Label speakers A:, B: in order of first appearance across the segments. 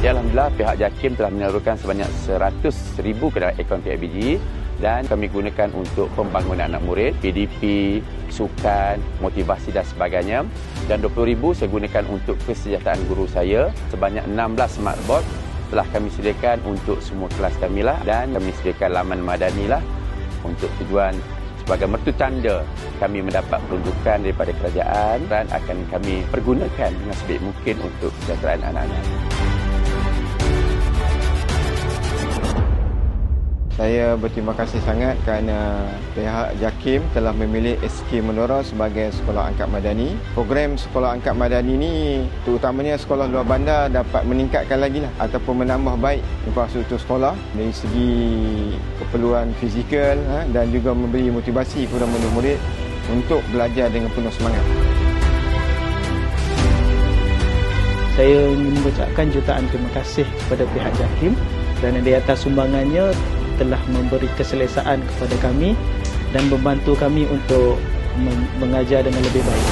A: Ya, Alhamdulillah pihak JAKIM telah menyalurkan sebanyak 100,000 ke dalam akaun PIBG dan kami gunakan untuk pembangunan anak murid, PDP, sukan, motivasi dan sebagainya. Dan 20,000 saya gunakan untuk kesejahteraan guru saya. Sebanyak 16 smartboard telah kami sediakan untuk semua kelas kami lah, dan kami sediakan laman madani lah untuk tujuan sebagai mertu tanda kami mendapat peruntukan daripada kerajaan dan akan kami pergunakan dengan sebaik mungkin untuk kesejahteraan anak-anak.
B: Saya berterima kasih sangat kerana pihak JAKIM telah memilih SK Menora sebagai sekolah angkat madani. Program sekolah angkat madani ini terutamanya sekolah luar bandar dapat meningkatkan lagi ataupun menambah baik infrastruktur sekolah dari segi keperluan fizikal dan juga memberi motivasi kepada murid-murid untuk belajar dengan penuh semangat.
C: Saya ingin mengucapkan jutaan terima kasih kepada pihak JAKIM kerana di atas sumbangannya telah memberi keselesaan kepada kami dan membantu kami untuk mengajar dengan lebih baik.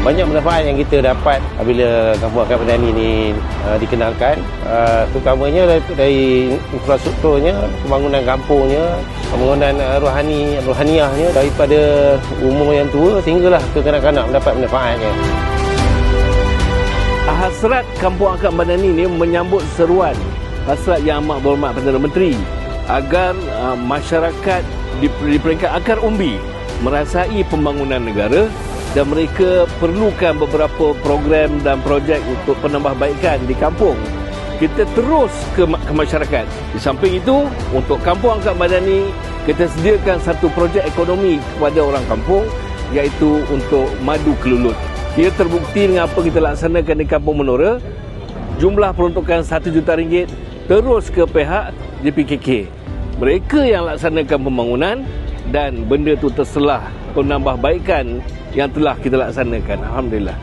D: Banyak manfaat yang kita dapat apabila Kampung Angkat Madani ini dikenalkan, terutamanya dari infrastrukturnya, pembangunan kampungnya, pembangunan rohaniahnya daripada umur yang tua sehinggalah ke kanak-kanak mendapat manfaatnya.
E: Hasrat Kampung Angkat Madani ini menyambut seruan hasrat Yang Amat Berhormat Perdana Menteri agar masyarakat di peringkat akar umbi merasai pembangunan negara dan mereka perlukan beberapa program dan projek untuk penambahbaikan di kampung. Kita terus ke masyarakat. Di samping itu, untuk Kampung Angkat Madani, kita sediakan satu projek ekonomi kepada orang kampung, iaitu untuk madu kelulut. Ia terbukti dengan apa kita laksanakan di Kampung Menora. Jumlah peruntukan RM1 juta terus ke pihak JPKK. Mereka yang laksanakan pembangunan dan benda itu terselah penambahbaikan yang telah kita laksanakan. Alhamdulillah.